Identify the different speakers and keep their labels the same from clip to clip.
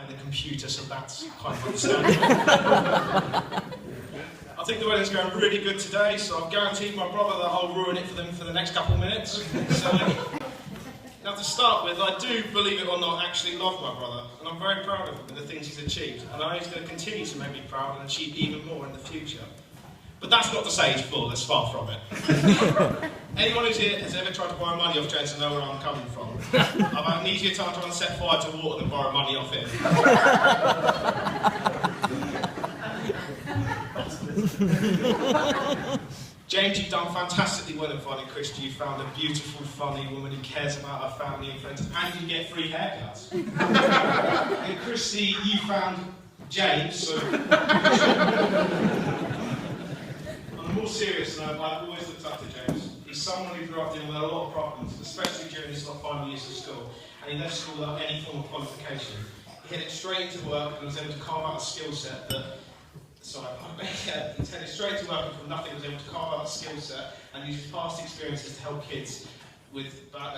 Speaker 1: and a computer, so that's kind of understandable. I think the wedding's going really good today, so I've guaranteed my brother that I'll ruin it for them for the next couple of minutes. So, now to start with, I do, believe it or not, actually love my brother, and I'm very proud of him and the things he's achieved, and I know he's going to continue to make me proud and achieve even more in the future. But that's not to say he's full, that's far from it. Anyone who's here has ever tried to borrow money off James will know where I'm coming from. I've had an easier time trying to set fire to water than borrow money off him. James, you've done fantastically well in finding Christy. You found a beautiful, funny woman who cares about her family and friends, and you get free haircuts. And Christy, you found James, so... On a more serious note, I've always looked up to James. He's someone who grew up dealing with a lot of problems, especially during his final years of school, and he left school without any form of qualification. He headed straight into work and was able to carve out a skill set that... he headed straight to work and from nothing was able to carve out a skill set and use his past experiences to help kids with that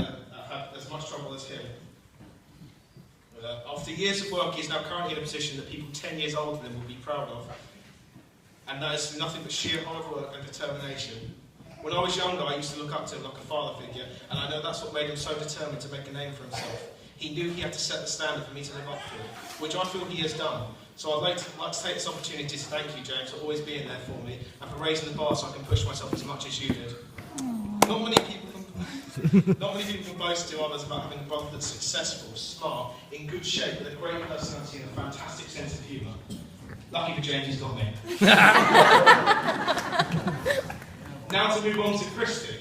Speaker 1: have as much trouble as him. After years of work, he is now currently in a position that people 10 years older than him will be proud of. And that is nothing but sheer hard work and determination. When I was younger, I used to look up to him like a father figure, and I know that's what made him so determined to make a name for himself. He knew he had to set the standard for me to live up to, which I feel he has done. So I'd like to take this opportunity to thank you, James, for always being there for me, and for raising the bar so I can push myself as much as you did. Not many people can boast to others about having a brother that's successful, smart, in good shape, with a great personality and a fantastic sense of humour. Lucky for James, he's got me. Now to move on to Christy.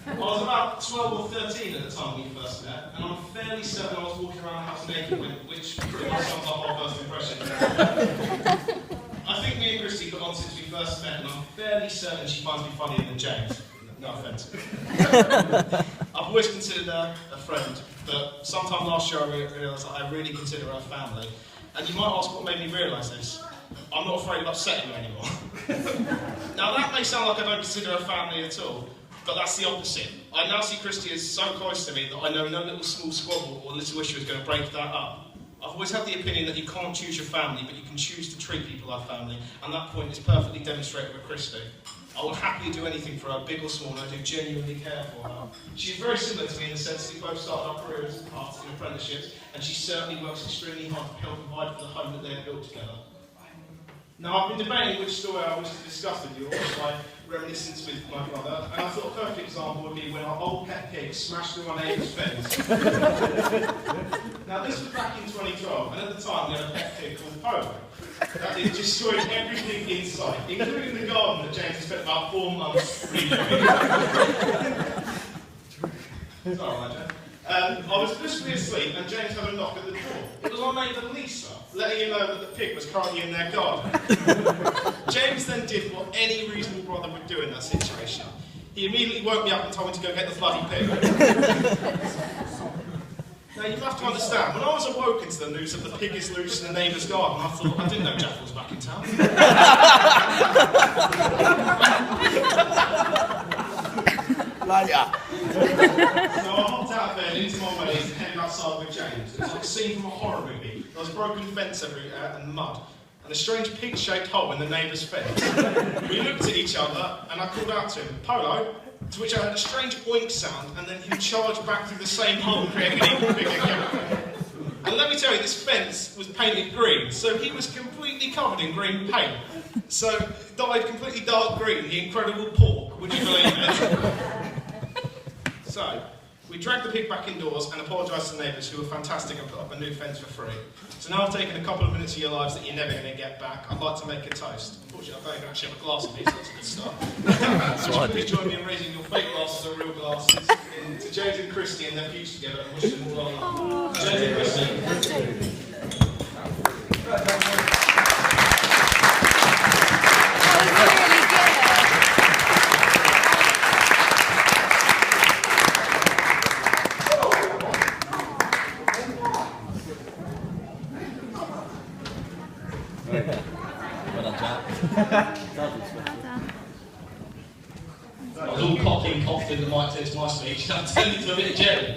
Speaker 1: I was about 12 or 13 at the time we first met, and I'm fairly certain I was walking around the house naked, which pretty much sums up our first impression. I think me and Christy got on since we first met, and I'm fairly certain she finds me funnier than James. No offence. I've always considered her a friend, but sometime last year I realised that I really consider her family. And you might ask what made me realise this. I'm not afraid of upsetting her anymore. Now that may sound like I don't consider her family at all, but that's the opposite. I now see Christy as so close to me that I know no little small squabble or little issue is going to break that up. I've always had the opinion that you can't choose your family, but you can choose to treat people like family, and that point is perfectly demonstrated with Christy. I will happily do anything for her, big or small, and I do genuinely care for her. She's very similar to me in the sense that we both started our careers paths in apprenticeships, and she certainly works extremely hard to help provide for the home that they have built together. Now, I've been debating which story I wish to discuss with you, or my reminiscence with my brother, and I thought a perfect example would be when our old pet pig smashed through our neighbour's fence. Now, this was back in 2012, and at the time we had a pet pig called Polo. That it destroyed everything in sight, including the garden that James had spent about 4 months redoing. Sorry, James. I was blissfully asleep and James had a knock at the door. It was our neighbour Lisa, letting you know that the pig was currently in their garden. James then did what any reasonable brother would do in that situation. He immediately woke me up and told me to go get the bloody pig. Now you have to understand, when I was awoken to the news that the pig is loose in the neighbour's garden, I thought, I didn't know Jack was back in town. So I hopped out of bed into my ways and headed outside with James. It was like a scene from a horror movie. There was broken fence everywhere and mud, and a strange pig-shaped hole in the neighbour's fence. We looked at each other, and I called out to him, Polo, to which I heard a strange oink sound, and then he charged back through the same hole, creating an even bigger gap. And let me tell you, this fence was painted green, so he was completely covered in green paint. So, dyed completely dark green, the Incredible Pork, would you believe it? So, we dragged the pig back indoors and apologised to the neighbours who were fantastic and put up a new fence for free. So now I've taken a couple of minutes of your lives that you're never going to get back. I'd like to make a toast. Unfortunately, I don't actually have a glass of me, so that's a good start. Please join me in raising your fake glasses or real glasses to James and Christy and their future together and wish them all well. James and Christy. I was all cocky and confident that might taste my speech, and I turned into a bit of jelly.